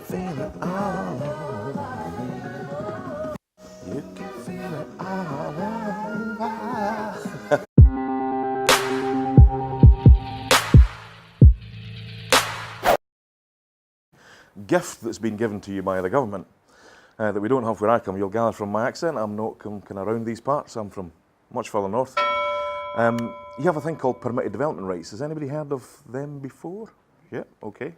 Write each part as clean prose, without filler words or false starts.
feel it all over me. You can feel it all over. Gift that's been given to you by the government that we don't have where I come. You'll gather from my accent, I'm not kind of around these parts, I'm from much further north. You have a thing called permitted development rights. Has anybody heard of them before? Yeah, okay.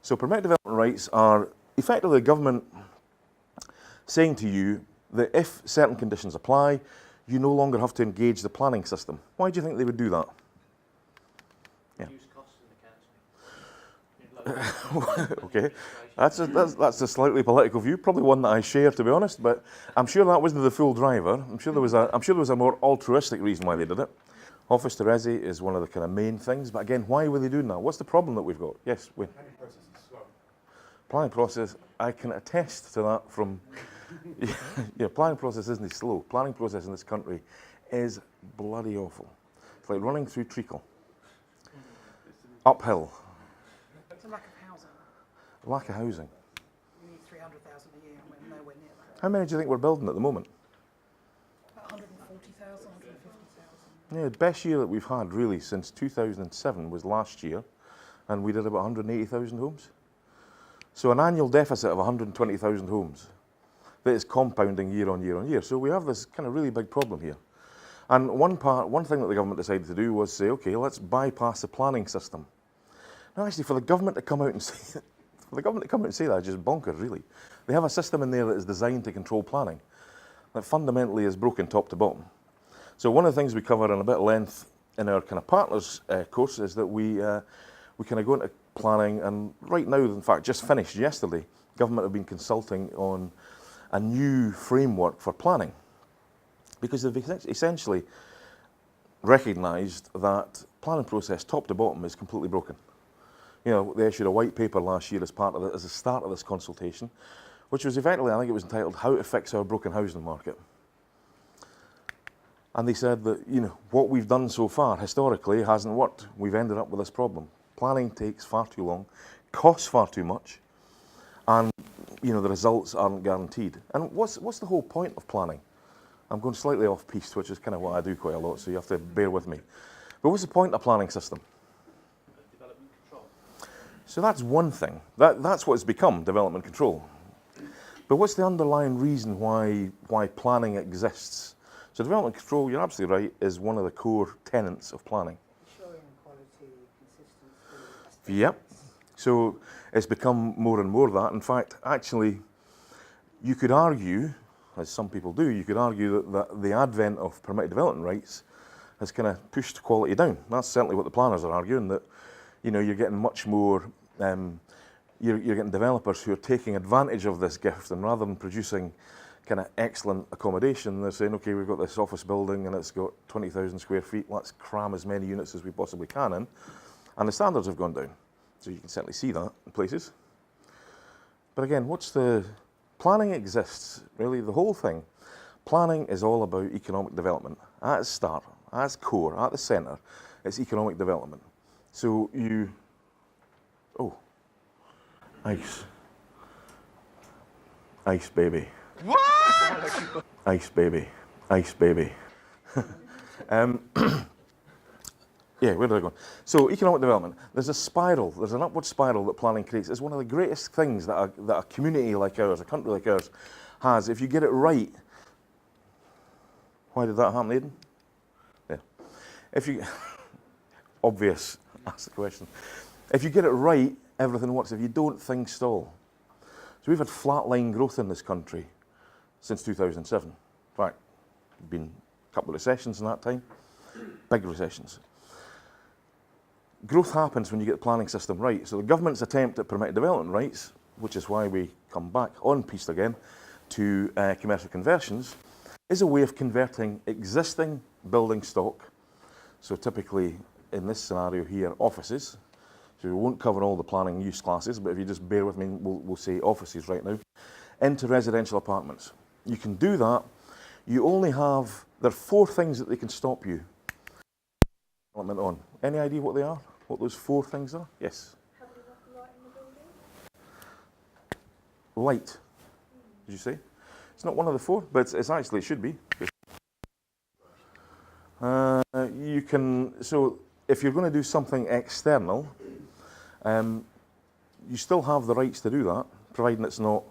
So permitted development rights are effectively the government saying to you that if certain conditions apply, you no longer have to engage the planning system. Why do you think they would do that? Yeah. Reduce costs in the council. Okay, that's a slightly political view, probably one that I share, to be honest. But I'm sure that wasn't the full driver. I'm sure there was a more altruistic reason why they did it. Office to Resi is one of the kind of main things. But again, why were they doing that? What's the problem that we've got? Yes, we. Planning process is slow. Planning process, I can attest to that from. Yeah, planning process isn't slow. Planning process in this country is bloody awful. It's like running through treacle. Uphill. It's a lack of housing. Lack of housing. We need 300,000 a year and we're nowhere near that. How many do you think we're building at the moment? About 140,000, 150,000. Yeah, the best year that we've had really since 2007 was last year, and we did about 180,000 homes. So an annual deficit of 120,000 homes that is compounding year on year on year. So we have this kind of really big problem here. And one thing that the government decided to do was say, okay, let's bypass the planning system. Now, actually, for the government to come out and say, that is just bonkers, really. They have a system in there that is designed to control planning that fundamentally is broken top to bottom. So one of the things we cover in a bit of length in our kind of partners course is that we kind of go into planning, and right now, in fact, just finished yesterday, government have been consulting on a new framework for planning, because they've essentially recognised that planning process top to bottom is completely broken. You know, they issued a white paper last year as the start of this consultation, which was effectively, I think it was entitled "How to Fix Our Broken Housing Market." And they said that, you know, what we've done so far historically hasn't worked. We've ended up with this problem. Planning takes far too long, costs far too much, and you know, the results aren't guaranteed. And what's the whole point of planning? I'm going slightly off piste, which is kind of what I do quite a lot, so you have to bear with me. But what's the point of planning system? Development control. So that's one thing. That's what it's become, development control. But what's the underlying reason why planning exists? So development control, you're absolutely right, is one of the core tenets of planning. Ensuring quality, consistency. Yep. So it's become more and more that. In fact, actually, you could argue, as some people do, you could argue that the advent of permitted development rights has kind of pushed quality down. That's certainly what the planners are arguing, that, you know, you're getting much more, you're getting developers who are taking advantage of this gift, and rather than producing kind of excellent accommodation, they're saying, okay, we've got this office building and it's got 20,000 square feet, let's cram as many units as we possibly can in, and the standards have gone down. So you can certainly see that in places. But again, planning exists, really, the whole thing. Planning is all about economic development. At its start, at its core, at the centre, it's economic development. So ice. Ice baby. What? Ice baby. Ice baby. Yeah, where did I go? So economic development, there's a spiral, there's an upward spiral that planning creates. It's one of the greatest things that a community like ours, a country like ours, has. If you get it right, why did that happen, Aidan? Yeah. If you, obvious, ask the question. If you get it right, everything works. If you don't, things stall. So we've had flatline growth in this country since 2007. In fact, been a couple of recessions in that time, big recessions. Growth happens when you get the planning system right. So the government's attempt at permitted development rights, which is why we come back on piste again to commercial conversions, is a way of converting existing building stock, so typically in this scenario here, offices. So we won't cover all the planning use classes, but if you just bear with me, we'll say offices right now, into residential apartments. You can do that. You only have, there are 4 things that they can stop you development on. Any idea what they are? What those 4 things are? Yes. Having enough light in the building? light. Did you say? It's not one of the four, but it's actually, it should be. You can, so if you're going to do something external, you still have the rights to do that, providing it's not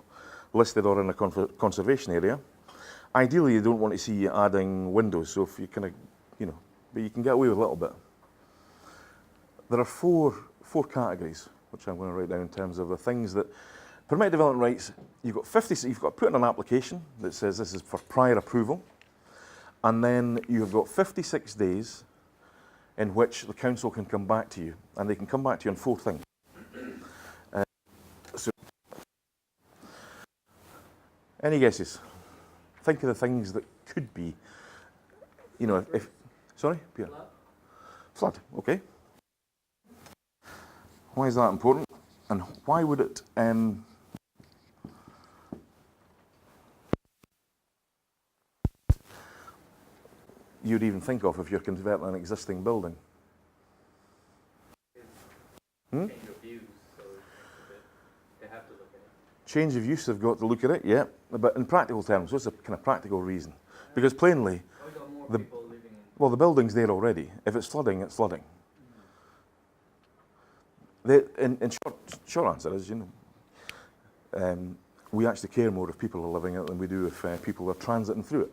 listed or in a conservation area. Ideally, you don't want to see you adding windows, so if you kind of, but you can get away with a little bit. There are four categories, which I'm going to write down in terms of the things that permit development rights. You've got to put in an application that says this is for prior approval, and then you've got 56 days in which the council can come back to you, and they can come back to you on four things. So, any guesses? Think of the things that could be, if sorry, Peter? Flood, okay. Why is that important? And why would it, you'd even think of if you're converting an existing building? Change of views, so they have to look at it. Change of use, they've got to look at it, yeah. But in practical terms, what's the kind of practical reason? Because plainly, We got more people living in. well, the building's there already. If it's flooding, it's flooding. In short answer is, we actually care more if people are living it than we do if people are transiting through it.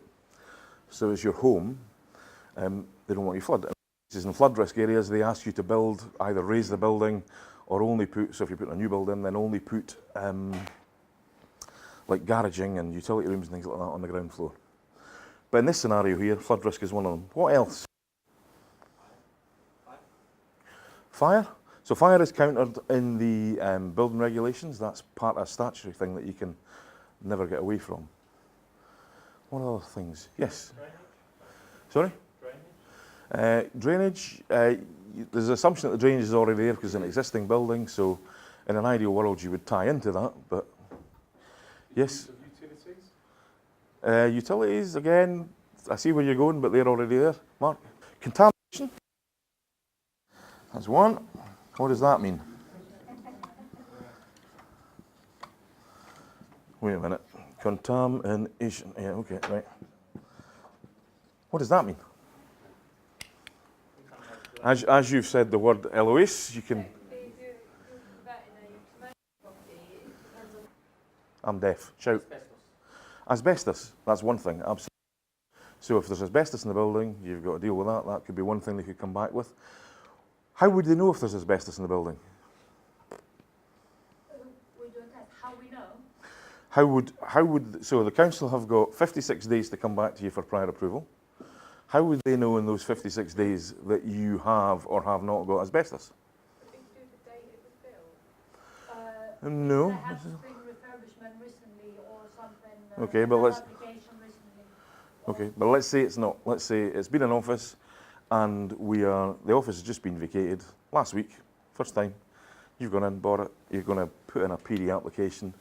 So as your home, they don't want you flood. In flood risk areas, they ask you to build, either raise the building or only put, so if you put a new building, then only put like garaging and utility rooms and things like that on the ground floor. But in this scenario here, flood risk is one of them. What else? Fire? So fire is countered in the building regulations. That's part of a statutory thing that you can never get away from. What other things? Yes? Drainage? Sorry? Drainage? There's an assumption that the drainage is already there because it's an existing building, so in an ideal world you would tie into that, but yes. Utilities? Utilities, again, I see where you're going, but they're already there. Mark? Contamination? That's one. What does that mean? Wait a minute. Contamination. Yeah, okay, right. What does that mean? As you've said the word Eloise, you can... I'm deaf. Shout. Asbestos. That's one thing, absolutely. So if there's asbestos in the building, you've got to deal with that. That could be one thing they could come back with. How would they know if there's asbestos in the building? We don't have. How we know? So the council have got 56 days to come back to you for prior approval. How would they know in those 56 days that you have or have not got asbestos? Did you do the date it was built? No. There has been refurbishment recently or something. Okay, but let's... Application recently. Okay, but let's say it's not. Let's say it's been in office and the office has just been vacated last week, first time. You've gone in, bought it, you're going to put in a PD application.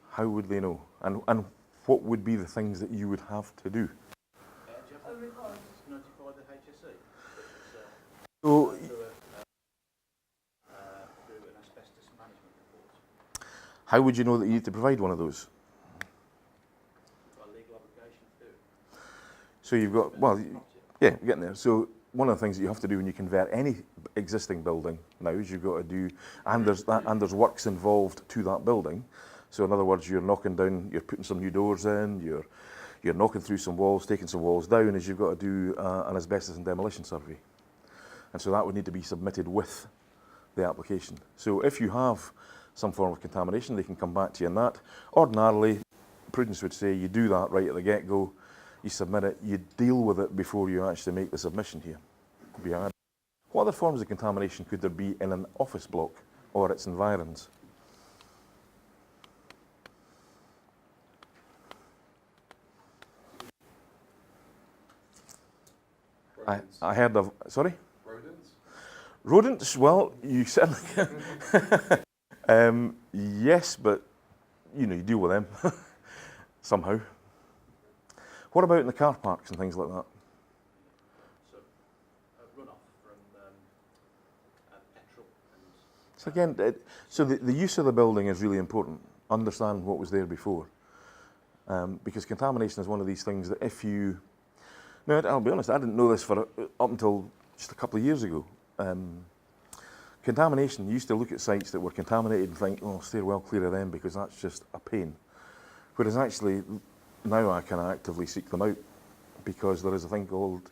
How would they know? And what would be the things that you would have to do? Do you have to notify the HSE? So, Do an asbestos management report. how would you know that you need to provide one of those? Got a legal obligation to do it. So you've got, well, yeah, getting there. So one of the things that you have to do when you convert any existing building now is you've got to do, and there's works involved to that building. So in other words, you're knocking down, you're putting some new doors in, you're knocking through some walls, taking some walls down, is you've got to do an asbestos and demolition survey. And so that would need to be submitted with the application. So if you have some form of contamination, they can come back to you on that. Ordinarily, prudence would say you do that right at the get-go, you submit it, you deal with it before you actually make the submission here. What other forms of contamination could there be in an office block or its environs? I heard of, sorry? Rodents? Rodents, well, you certainly yes, but you deal with them somehow. What about in the car parks and things like that? So, runoff from petrol and... So again, so the use of the building is really important. understand what was there before. Because contamination is one of these things that if you... Now, I'll be honest, I didn't know this for up until just a couple of years ago. Contamination, you used to look at sites that were contaminated and think, oh, steer well clear of them because that's just a pain. Whereas actually, now I can actively seek them out because there is a thing called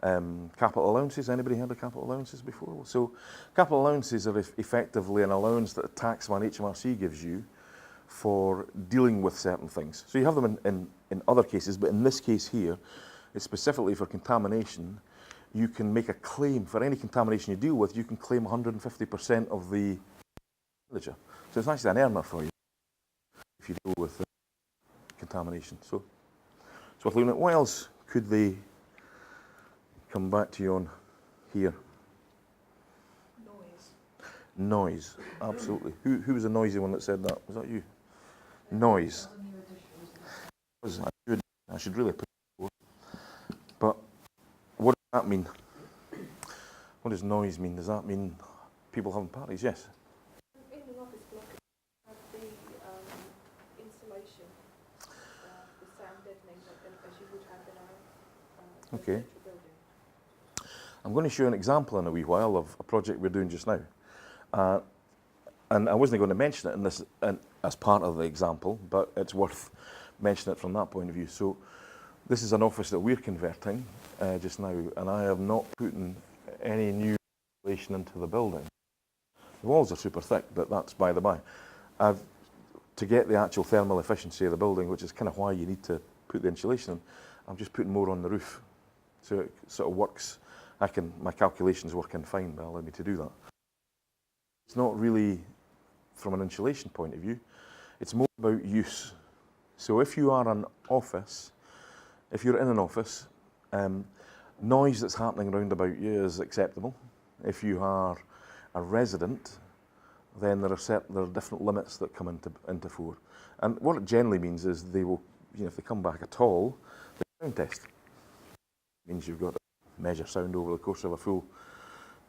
capital allowances. Anybody heard of capital allowances before? So capital allowances are effectively an allowance that a taxman HMRC gives you for dealing with certain things. So you have them in other cases, but in this case here, it's specifically for contamination. You can make a claim for any contamination you deal with. You can claim 150% of the expenditure. So it's actually an earner for you if you deal with contamination. So it's worth looking at. What else could they come back to you on here? Noise. Noise, absolutely. Who was the noisy one that said that? Was that you? Noise. I should really put it forward. But what does that mean? What does noise mean? Does that mean people having parties? Yes. In an office block, have the insulation, the sound deadening as you would have in a Okay. residential building. I'm going to show you an example in a wee while of a project we're doing just now. And I wasn't going to mention it in this as part of the example, but it's worth mentioning it from that point of view. So this is an office that we're converting just now, and I have not put in any new insulation into the building. The walls are super thick, but that's by the by. To get the actual thermal efficiency of the building, which is kind of why you need to put the insulation in, I'm just putting more on the roof. So it sort of works. My calculations work in fine, but allow me to do that. It's not really from an insulation point of view. It's more about use. So if you are an office, if you're in an office, noise that's happening around about you is acceptable. If you are a resident, then there are different limits that come into fore. And what it generally means is they will, if they come back at all, the sound test. It means you've got to measure sound over the course of a full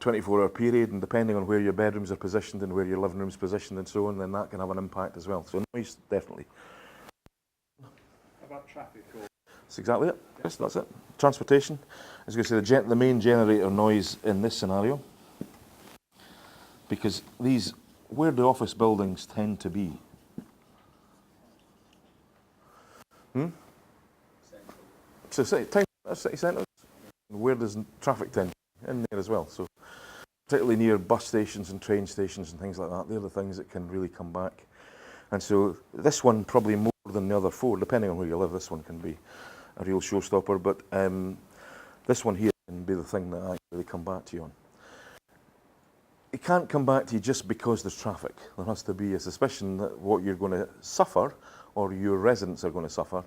24-hour period, and depending on where your bedrooms are positioned and where your living room's positioned and so on, then that can have an impact as well. So noise, definitely. How about traffic? That's exactly it. Yes, that's it. Transportation. I was going to say the main generator noise in this scenario, because where the office buildings tend to be. So city centres, where there's traffic tend to be in there as well. So particularly near bus stations and train stations and things like that, they're the things that can really come back. And so this one probably more than the other four, depending on where you live, this one can be a real showstopper, but this one here can be the thing that I really come back to you on. It can't come back to you just because there's traffic. There has to be a suspicion that what you're going to suffer, or your residents are going to suffer,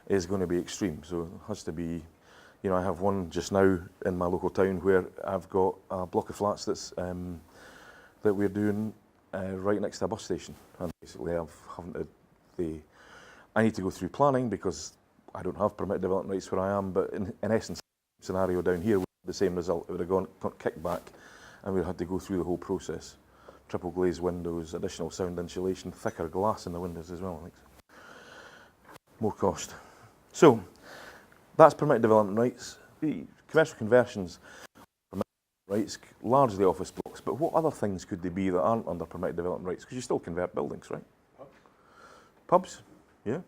is going to be extreme. So it has to be, I have one just now in my local town where I've got a block of flats that we're doing right next to a bus station, and basically I need to go through planning because I don't have permitted development rights where I am, but in essence, the scenario down here would have the same result. It would have gone kicked back, and we would have had to go through the whole process. Triple glazed windows, additional sound insulation, thicker glass in the windows as well, I think. More cost. So, that's permitted development rights. The commercial conversions, permitted rights, largely office blocks, but what other things could they be that aren't under permitted development rights? Because you still convert buildings, right? Pubs, yeah.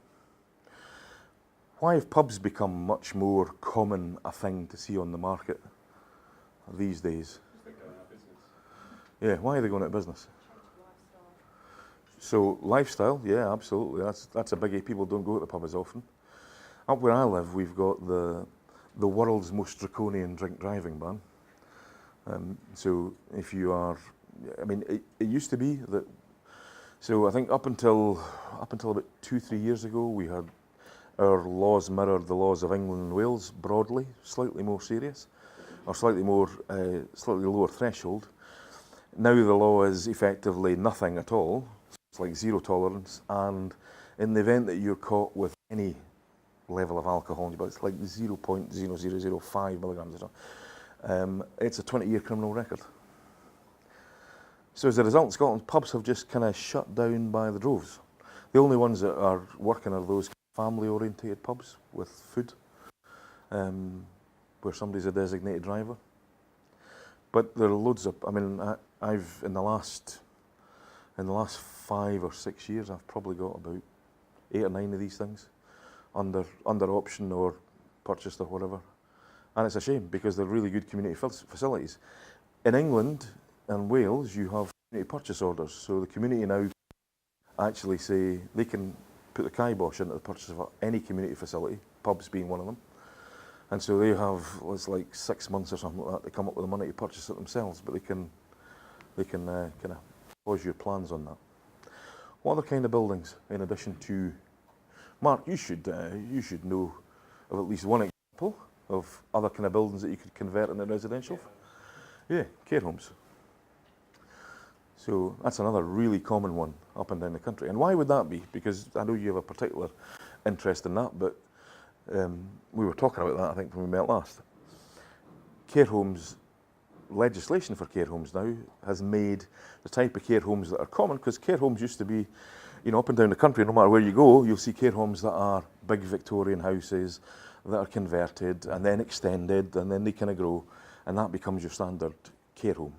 Why have pubs become much more common a thing to see on the market these days? They're going out of business. Yeah, why are they going out of business? So lifestyle, yeah, absolutely. That's a biggie. People don't go to the pub as often. Up where I live, we've got the world's most draconian drink driving ban. So if you are, it used to be that. So I think up until about 2-3 years ago, we had our laws mirrored the laws of England and Wales broadly, slightly more serious, or slightly lower threshold. Now the law is effectively nothing at all. It's like zero tolerance, and in the event that you're caught with any level of alcohol in your blood, it's like 0.0005 milligrams or something, it's a 20-year criminal record. So as a result, in Scotland, pubs have just kind of shut down by the droves. The only ones that are working are those family-orientated pubs with food, where somebody's a designated driver. But there are loads of, I mean, I've in the last 5 or 6 years, I've probably got about 8 or 9 of these things under option or purchased or whatever. And it's a shame because they're really good community facilities. In England and Wales, you have community purchase orders. So the community now actually say they can put the kibosh into the purchase of any community facility, pubs being one of them. And so they have, it's like 6 months or something like that to come up with the money to purchase it themselves, but they can kind of pause your plans on that. What other kind of buildings in addition to, Mark, you should know of at least one example of other kind of buildings that you could convert into residential? Yeah, care homes. So that's another really common one up and down the country. And why would that be? Because I know you have a particular interest in that, but we were talking about that, I think, when we met last. Care homes, legislation for care homes now has made the type of care homes that are common, because care homes used to be, you know, up and down the country, no matter where you go, you'll see care homes that are big Victorian houses that are converted and then extended and then they kind of grow, and that becomes your standard care home.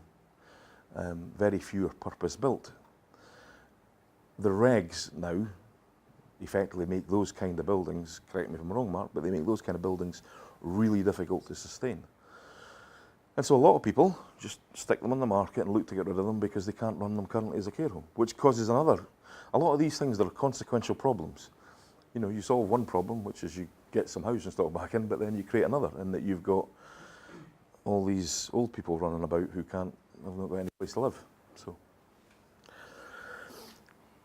Very few are purpose built. The regs now effectively make those kind of buildings, correct me if I'm wrong, Mark, but they make those kind of buildings really difficult to sustain. And so a lot of people just stick them on the market and look to get rid of them because they can't run them currently as a care home, which causes a lot of these things that are consequential problems. You know, you solve one problem, which is you get some housing stock back in, but then you create another, in that you've got all these old people running about who have not got any place to live. So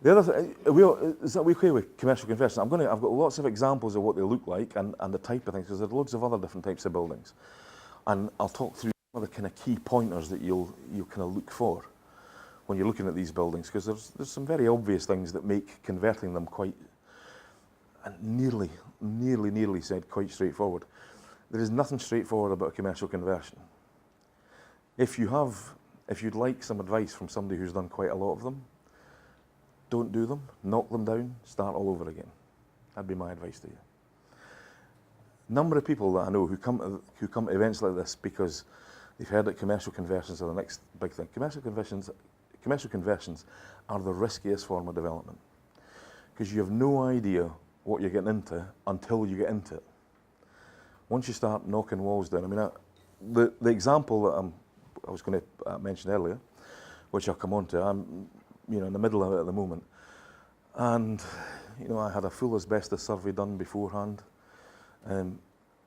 the other thing, is that we okay with commercial conversions? I've got lots of examples of what they look like and the type of things, because there are loads of other different types of buildings, and I'll talk through some of the kind of key pointers that you'll kind of look for when you're looking at these buildings, because there's some very obvious things that make converting them quite, and nearly said, quite straightforward. There is nothing straightforward about a commercial conversion. If you'd like some advice from somebody who's done quite a lot of them, don't do them, knock them down, start all over again. That'd be my advice to you. Number of people that I know who come to events like this because they've heard that commercial conversions are the next big thing. Commercial conversions are the riskiest form of development, because you have no idea what you're getting into until you get into it. Once you start knocking walls down, I mean, the example that I was going to mention earlier, which I'll come on to, I'm in the middle of it at the moment, and I had a full asbestos survey done beforehand, and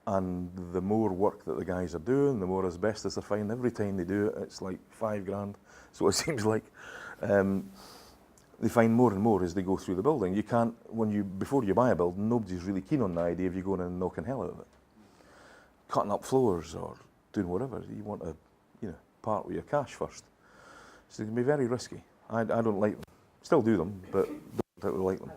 the more work that the guys are doing, the more asbestos they're finding. Every time they do it, it's like $5,000. So it seems like they find more and more as they go through the building. You can't, before you buy a building, nobody's really keen on the idea of you going in and knocking hell out of it, cutting up floors or doing whatever. You want to, part with your cash first. So it can be very risky. I don't like them. Still do them, but don't particularly like them.